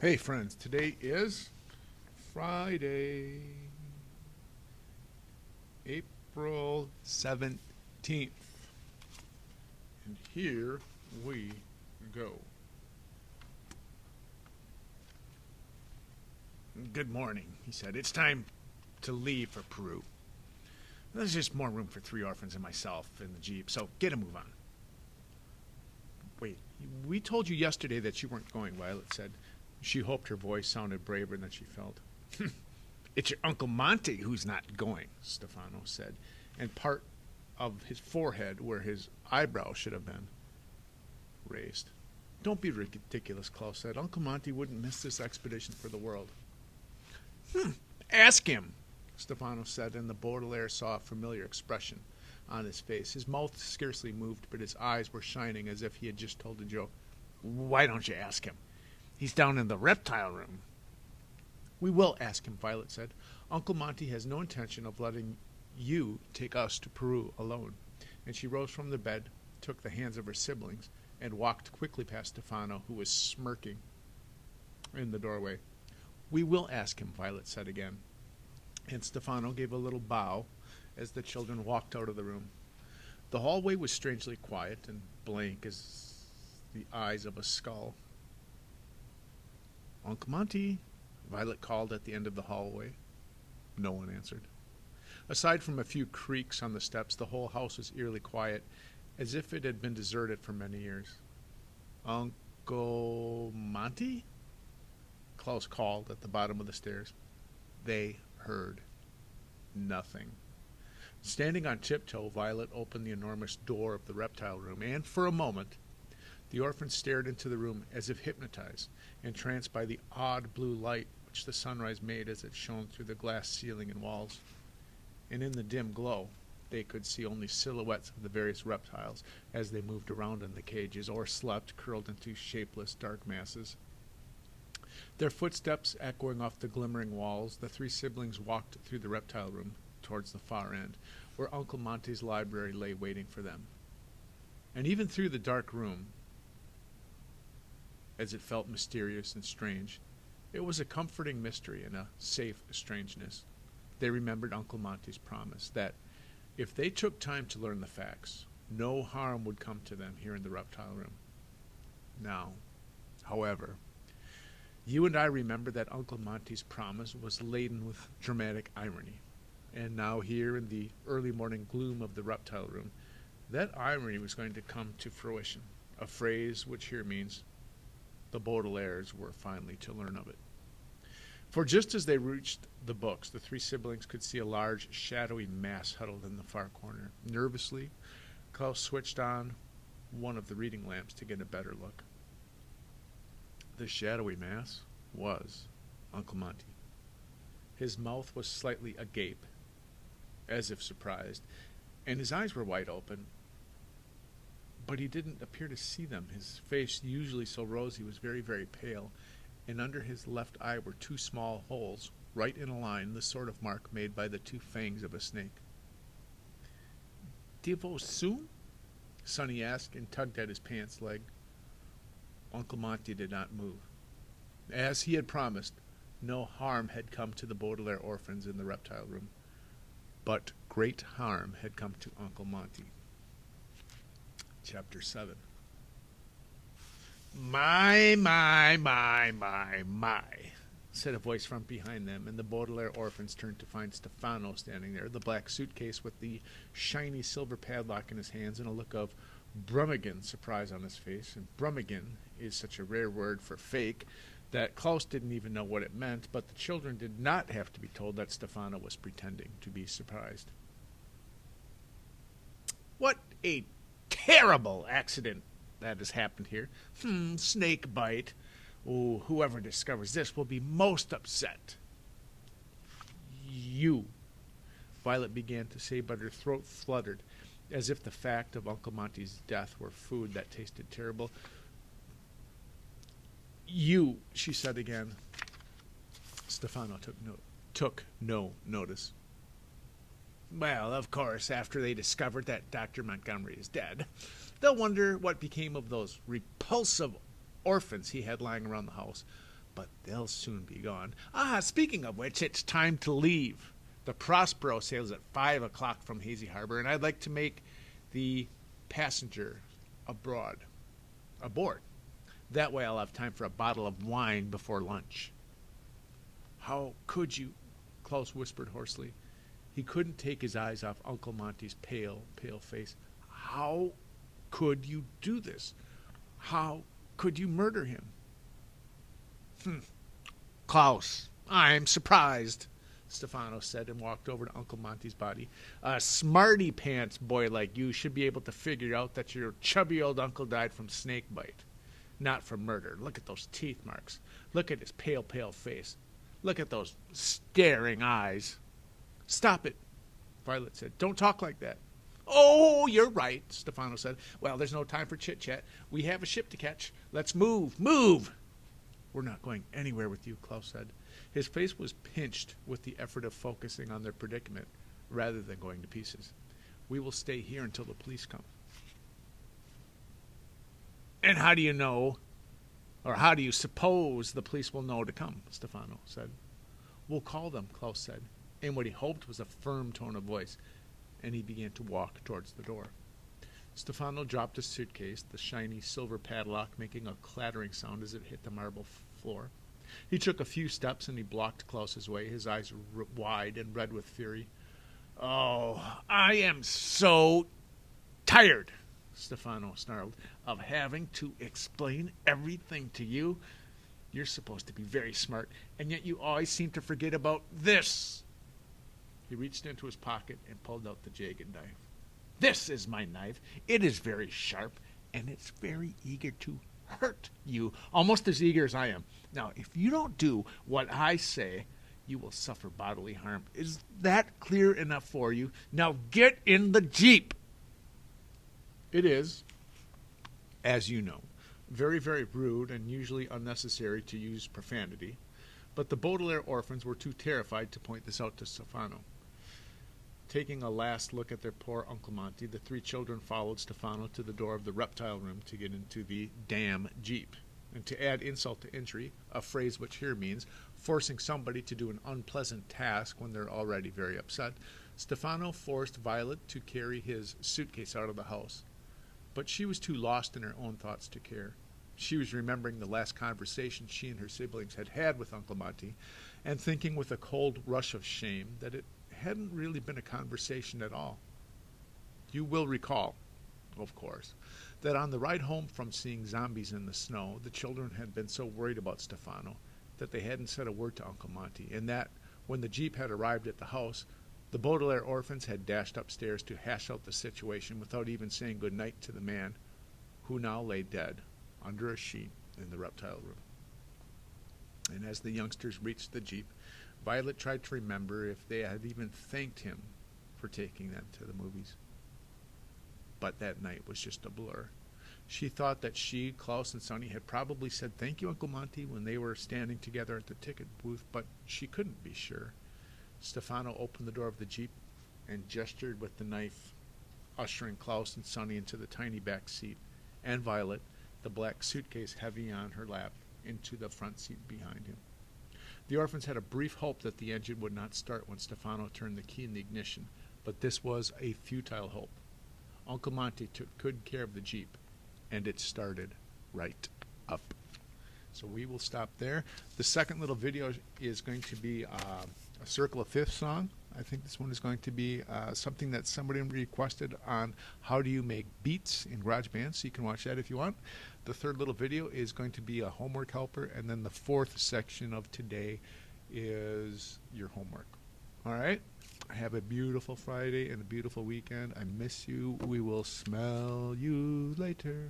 Hey, friends, today is Friday, April 17th. And here we go. Good morning, he said. It's time to leave for Peru. There's just more room for 3 orphans and myself in the Jeep, so get a move on. Wait, we told you yesterday that you weren't going, Violet said. She hoped her voice sounded braver than she felt. It's your Uncle Monty who's not going, Stefano said, and part of his forehead where his eyebrow should have been raised. Don't be ridiculous, Klaus said. Uncle Monty wouldn't miss this expedition for the world. Ask him, Stefano said, and the Baudelaire saw a familiar expression on his face. His mouth scarcely moved, but his eyes were shining as if he had just told a joke. Why don't you ask him? He's down in the reptile room. We will ask him, Violet said. Uncle Monty has no intention of letting you take us to Peru alone. And she rose from the bed, took the hands of her siblings, and walked quickly past Stefano, who was smirking in the doorway. We will ask him, Violet said again. And Stefano gave a little bow as the children walked out of the room. The hallway was strangely quiet and blank as the eyes of a skull. Uncle Monty, Violet called at the end of the hallway. No one answered. Aside from a few creaks on the steps, the whole house was eerily quiet, as if it had been deserted for many years. Uncle Monty? Klaus called at the bottom of the stairs. They heard nothing. Standing on tiptoe, Violet opened the enormous door of the reptile room, and for a moment the orphans stared into the room as if hypnotized, entranced by the odd blue light which the sunrise made as it shone through the glass ceiling and walls. And in the dim glow, they could see only silhouettes of the various reptiles as they moved around in the cages or slept curled into shapeless dark masses. Their footsteps echoing off the glimmering walls, the 3 siblings walked through the reptile room towards the far end, where Uncle Monty's library lay waiting for them. And even through the dark room, as it felt mysterious and strange, it was a comforting mystery and a safe strangeness. They remembered Uncle Monty's promise that if they took time to learn the facts, no harm would come to them here in the reptile room. Now, however, you and I remember that Uncle Monty's promise was laden with dramatic irony. And now here in the early morning gloom of the reptile room, that irony was going to come to fruition, a phrase which here means the Baudelaires were finally to learn of it. For just as they reached the books, the 3 siblings could see a large, shadowy mass huddled in the far corner. Nervously, Klaus switched on one of the reading lamps to get a better look. The shadowy mass was Uncle Monty. His mouth was slightly agape, as if surprised, and his eyes were wide open, but he didn't appear to see them. His face, usually so rosy, was very, very pale, and under his left eye were 2 small holes, right in a line, the sort of mark made by the 2 fangs of a snake. "Devo soon?" Sonny asked and tugged at his pants leg. Uncle Monty did not move. As he had promised, no harm had come to the Baudelaire orphans in the reptile room, but great harm had come to Uncle Monty. Chapter 7. My, said a voice from behind them, and the Baudelaire orphans turned to find Stefano standing there, the black suitcase with the shiny silver padlock in his hands and a look of Brummagem surprise on his face. And Brummagem is such a rare word for fake that Klaus didn't even know what it meant, but the children did not have to be told that Stefano was pretending to be surprised. What a terrible accident that has happened here. Snake bite. Oh, whoever discovers this will be most upset. You, Violet began to say, but her throat fluttered, as if the fact of Uncle Monty's death were food that tasted terrible. You, she said again. Stefano took no notice. Well, of course, after they discovered that Dr. Montgomery is dead, they'll wonder what became of those repulsive orphans he had lying around the house. but they'll soon be gone. Speaking of which, it's time to leave. The Prospero sails at 5 o'clock from Hazy Harbor, and I'd like to make the passenger aboard. That way I'll have time for a bottle of wine before lunch. How could you? Klaus whispered hoarsely. He couldn't take his eyes off Uncle Monty's pale, pale face. How could you do this? How could you murder him? Klaus, I'm surprised, Stefano said and walked over to Uncle Monty's body. A smarty pants boy like you should be able to figure out that your chubby old uncle died from snake bite, not from murder. Look at those teeth marks. Look at his pale, pale face. Look at those staring eyes. Stop it, Violet said. Don't talk like that. Oh, you're right, Stefano said. Well, there's no time for chit-chat. We have a ship to catch. Let's move. Move! We're not going anywhere with you, Klaus said. His face was pinched with the effort of focusing on their predicament rather than going to pieces. We will stay here until the police come. And how do you know, or how do you suppose the police will know to come, Stefano said. We'll call them, Klaus said, in what he hoped was a firm tone of voice, and he began to walk towards the door. Stefano dropped his suitcase, the shiny silver padlock making a clattering sound as it hit the marble floor. He took a few steps and he blocked Klaus's way, his eyes wide and red with fury. Oh, I am so tired, Stefano snarled, of having to explain everything to you. You're supposed to be very smart, and yet you always seem to forget about this. He reached into his pocket and pulled out the jagged knife. This is my knife. It is very sharp, and it's very eager to hurt you, almost as eager as I am. Now, if you don't do what I say, you will suffer bodily harm. Is that clear enough for you? Now get in the Jeep. It is, as you know, very, very rude and usually unnecessary to use profanity, but the Baudelaire orphans were too terrified to point this out to Stefano. Taking a last look at their poor Uncle Monty, the three children followed Stefano to the door of the reptile room to get into the damn Jeep. And to add insult to injury, a phrase which here means forcing somebody to do an unpleasant task when they're already very upset, Stefano forced Violet to carry his suitcase out of the house. But she was too lost in her own thoughts to care. She was remembering the last conversation she and her siblings had had with Uncle Monty, and thinking with a cold rush of shame that it hadn't really been a conversation at all. You will recall, of course, that on the ride home from seeing zombies in the snow, the children had been so worried about Stefano that they hadn't said a word to Uncle Monty, and that, when the Jeep had arrived at the house, the Baudelaire orphans had dashed upstairs to hash out the situation without even saying good night to the man who now lay dead under a sheet in the reptile room. And as the youngsters reached the Jeep, Violet tried to remember if they had even thanked him for taking them to the movies. But that night was just a blur. She thought that she, Klaus, and Sonny had probably said thank you, Uncle Monty, when they were standing together at the ticket booth, but she couldn't be sure. Stefano opened the door of the Jeep and gestured with the knife, ushering Klaus and Sonny into the tiny back seat, and Violet, the black suitcase heavy on her lap, into the front seat behind him. The orphans had a brief hope that the engine would not start when Stefano turned the key in the ignition, but this was a futile hope. Uncle Monty took good care of the Jeep, and it started right up. So we will stop there. The second little video is going to be a Circle of Fifth song. I think this one is going to be something that somebody requested on how do you make beats in GarageBand, so you can watch that if you want. The third little video is going to be a homework helper, and then the fourth section of today is your homework. All right? Have a beautiful Friday and a beautiful weekend. I miss you. We will smell you later.